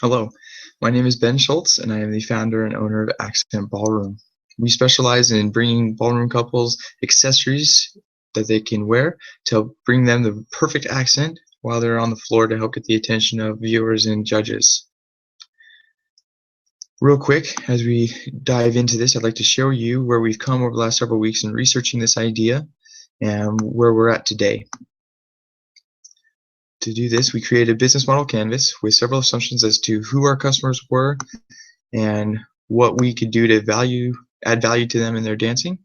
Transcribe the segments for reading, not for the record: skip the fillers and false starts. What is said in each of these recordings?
Hello, my name is Ben Schultz, and I am the founder and owner of Accent Ballroom. We specialize in bringing ballroom couples accessories that they can wear to help bring them the perfect accent while they're on the floor to help get the attention of viewers and judges. Real quick, as we dive into this, I'd like to show you where we've come over the last several weeks in researching this idea and where we're at today. To do this, we created a business model canvas with several assumptions as to who our customers were and what we could do to add value to them in their dancing.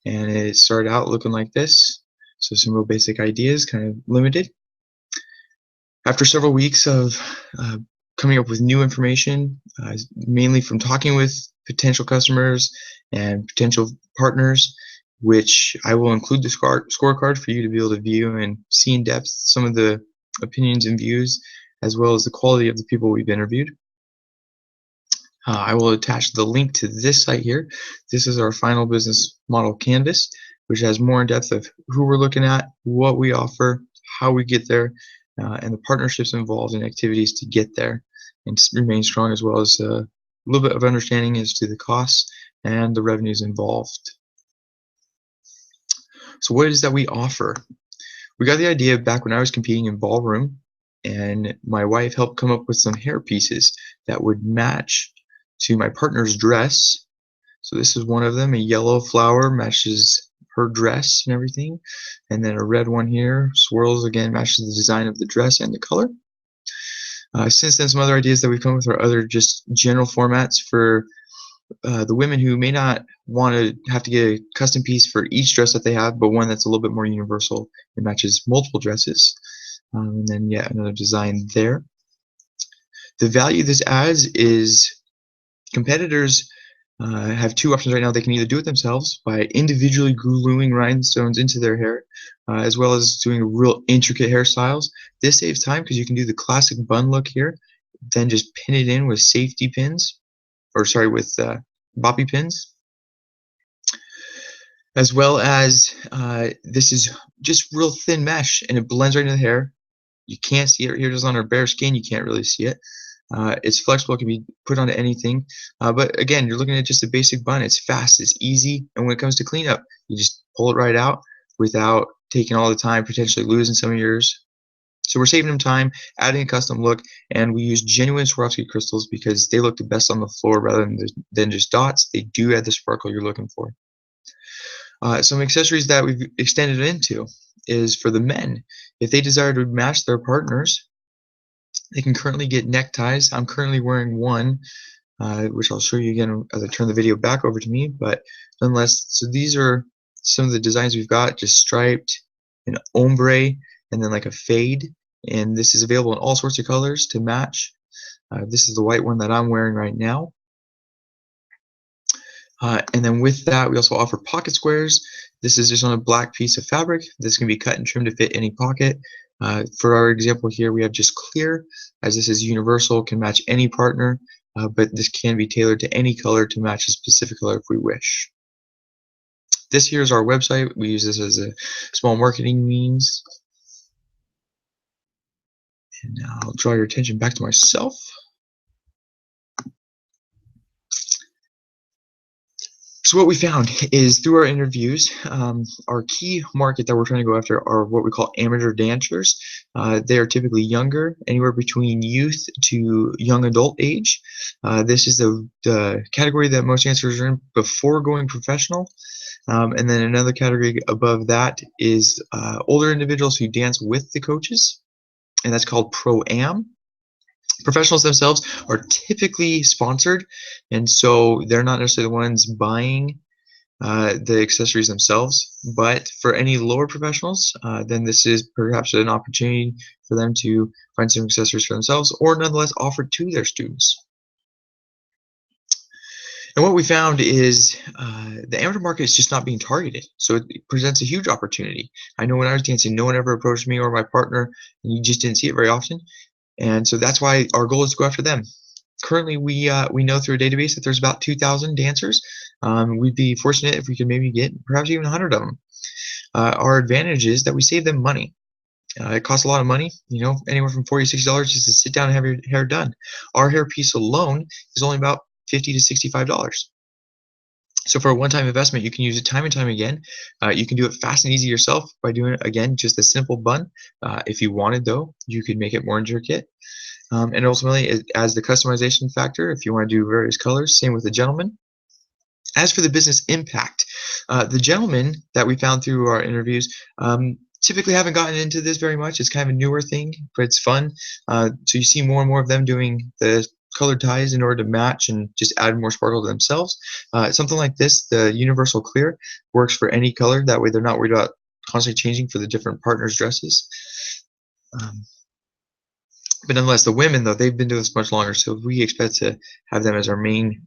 And it started out looking like this. So some real basic ideas, kind of limited. After several weeks of coming up with new information, mainly from talking with potential customers and potential partners, which I will include the scorecard for you to be able to view and see in depth some of the opinions and views, as well as the quality of the people we've interviewed. I will attach the link to this site here. This is our final business model canvas, which has more in depth of who we're looking at, what we offer, how we get there, and the partnerships involved and activities to get there and remain strong, as well as a little bit of understanding as to the costs and the revenues involved. So what it is that we offer? We got the idea back when I was competing in ballroom, and my wife helped come up with some hair pieces that would match to my partner's dress. So this is one of them. A yellow flower matches her dress and everything, and then a red one here, swirls, again matches the design of the dress and the color. Since then, some other ideas that we've come with are other just general formats for the women who may not want to have to get a custom piece for each dress that they have, but one that's a little bit more universal. It matches multiple dresses. And then yet another design there. The value this adds is competitors have two options right now. They can either do it themselves by individually gluing rhinestones into their hair, as well as doing real intricate hairstyles. This saves time because you can do the classic bun look here, then just pin it in with safety pins, or sorry, with bobby pins. As well as this is just real thin mesh, and it blends right into the hair. You can't see it here just on our bare skin. You can't really see it. It's flexible, it can be put onto anything. But again, you're looking at just a basic bun. It's fast, it's easy, and when it comes to cleanup, you just pull it right out without taking all the time, potentially losing some of yours. So we're saving them time, adding a custom look, and we use genuine Swarovski crystals because they look the best on the floor rather than just dots. They do add the sparkle you're looking for. Some accessories that we've extended it into is for the men. If they desire to match their partners, they can currently get neckties. I'm currently wearing one, which I'll show you again as I turn the video back over to me. But nonetheless, so these are some of the designs we've got, just striped, an ombre, and then like a fade. And this is available in all sorts of colors to match. This is the white one that I'm wearing right now. And then with that, we also offer pocket squares. This is just on a black piece of fabric. This can be cut and trimmed to fit any pocket. For our example here, we have just clear, as this is universal, can match any partner, but this can be tailored to any color to match a specific color if we wish. This here is our website. We use this as a small marketing means. And now I'll draw your attention back to myself. So what we found is through our interviews, our key market that we're trying to go after are what we call amateur dancers. They are typically younger, anywhere between youth to young adult age. This is the category that most dancers are in before going professional. And then another category above that is older individuals who dance with the coaches, and that's called Pro-Am. Professionals themselves are typically sponsored, and so they're not necessarily the ones buying the accessories themselves. But for any lower professionals, then this is perhaps an opportunity for them to find some accessories for themselves, or nonetheless offer to their students. And what we found is the amateur market is just not being targeted, so it presents a huge opportunity. I know when I was dancing, no one ever approached me or my partner, and you just didn't see it very often. And so that's why our goal is to go after them. Currently, we know through a database that there's about 2,000 dancers. We'd be fortunate if we could maybe get perhaps even 100 of them. Our advantage is that we save them money. It costs a lot of money, anywhere from $40 to $60 just to sit down and have your hair done. Our hair piece alone is only about $50 to $65. So for a one-time investment, you can use it time and time again. You can do it fast and easy yourself by doing it again, just a simple bun. If you wanted, though, you could make it more intricate. And ultimately, it adds the customization factor if you want to do various colors. Same with the gentleman. As for the business impact, the gentlemen that we found through our interviews typically haven't gotten into this very much. It's kind of a newer thing, but it's fun. So you see more and more of them doing the colored ties in order to match and just add more sparkle to themselves. Something like this, the universal clear, works for any color. That way they're not worried about constantly changing for the different partners' dresses. But nonetheless, the women, though, they've been doing this much longer, so we expect to have them as our main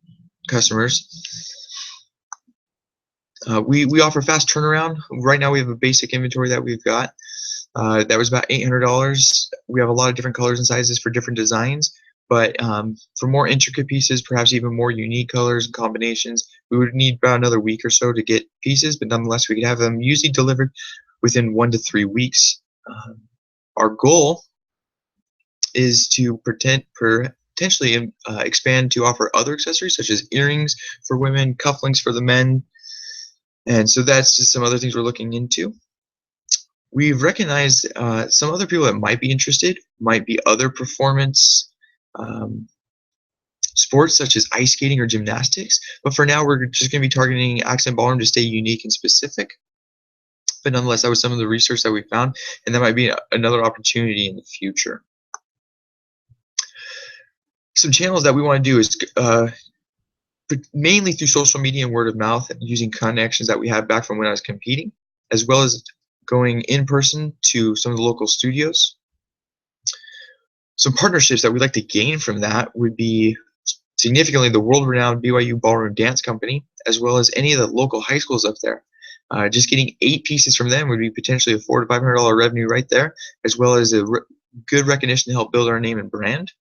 customers. We offer fast turnaround. Right now we have a basic inventory that we've got. That was about $800. We have a lot of different colors and sizes for different designs, but for more intricate pieces, perhaps even more unique colors and combinations, we would need about another week or so to get pieces, but nonetheless we could have them usually delivered within 1 to 3 weeks. Our goal is to potentially expand to offer other accessories such as earrings for women, cufflinks for the men, and so that's just some other things we're looking into. We've recognized some other people that might be interested, might be other performance sports such as ice skating or gymnastics, but for now we're just going to be targeting accent ballroom to stay unique and specific. But nonetheless, that was some of the research that we found, and that might be another opportunity in the future. Some channels that we want to do is mainly through social media and word of mouth, using connections that we had back from when I was competing, as well as going in person to some of the local studios. Some partnerships that we'd like to gain from that would be significantly the world-renowned BYU Ballroom Dance Company, as well as any of the local high schools up there. Just getting 8 pieces from them would be potentially a $400 to $500 revenue right there, as well as a good recognition to help build our name and brand.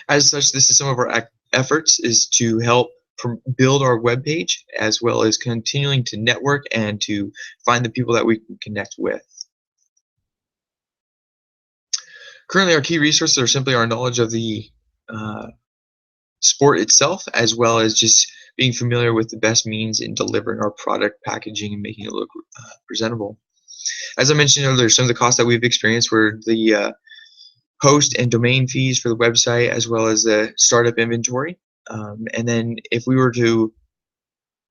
As such, this is some of our efforts is to help build our webpage, as well as continuing to network and to find the people that we can connect with. Currently, our key resources are simply our knowledge of the sport itself, as well as just being familiar with the best means in delivering our product packaging and making it look presentable. As I mentioned earlier, some of the costs that we've experienced were the host and domain fees for the website, as well as the startup inventory. And then if we were to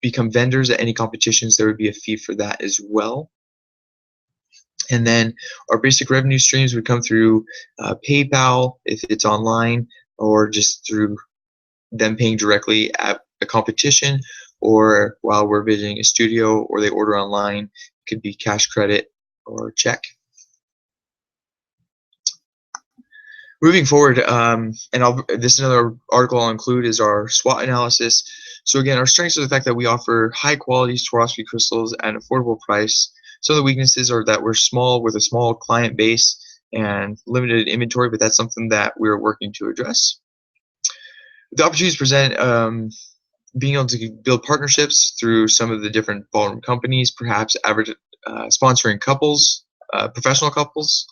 become vendors at any competitions, there would be a fee for that as well. And then our basic revenue streams would come through PayPal if it's online, or just through them paying directly at a competition, or while we're visiting a studio, or they order online. It could be cash, credit, or check. Moving forward, this is another article I'll include, is our SWOT analysis. So again, our strengths are the fact that we offer high quality Swarovski crystals at an affordable price. Some of the weaknesses are that we're small, with a small client base and limited inventory, but that's something that we're working to address. The opportunities present being able to build partnerships through some of the different ballroom companies, perhaps sponsoring couples, professional couples,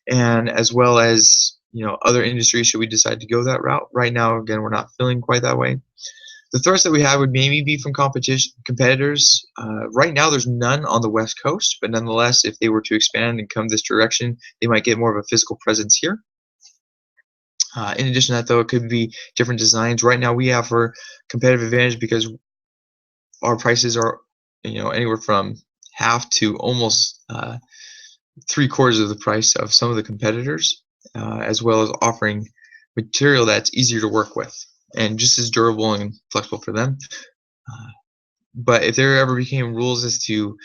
and as well as other industries should we decide to go that route. Right now, again, we're not feeling quite that way. The threats that we have would maybe be from competitors. Right now, there's none on the West Coast, but nonetheless, if they were to expand and come this direction, they might get more of a physical presence here. In addition to that, though, it could be different designs. Right now, we have our competitive advantage because our prices are, anywhere from half to almost 3/4 of the price of some of the competitors, as well as offering material that's easier to work with and just as durable and flexible for them. But if there ever became rules as to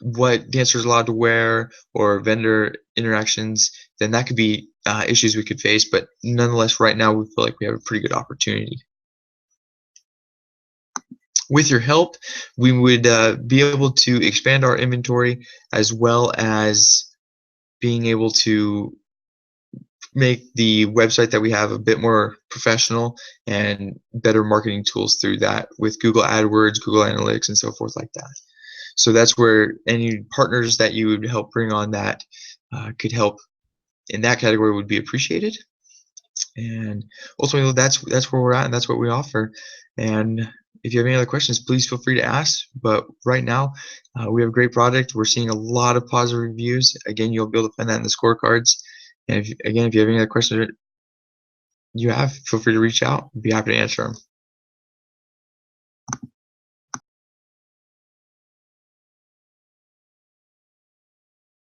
what dancers are allowed to wear, or vendor interactions, then that could be issues we could face. But nonetheless, right now we feel like we have a pretty good opportunity. With your help, we would be able to expand our inventory, as well as being able to make the website that we have a bit more professional, and better marketing tools through that with Google AdWords, Google Analytics, and so forth like that. So that's where any partners that you would help bring on that could help in that category would be appreciated. And ultimately, that's where we're at, and that's what we offer. And if you have any other questions, please feel free to ask. But right now, we have a great product. We're seeing a lot of positive reviews. Again, you'll be able to find that in the scorecards. And if you have any other questions you have, feel free to reach out. I'd be happy to answer them.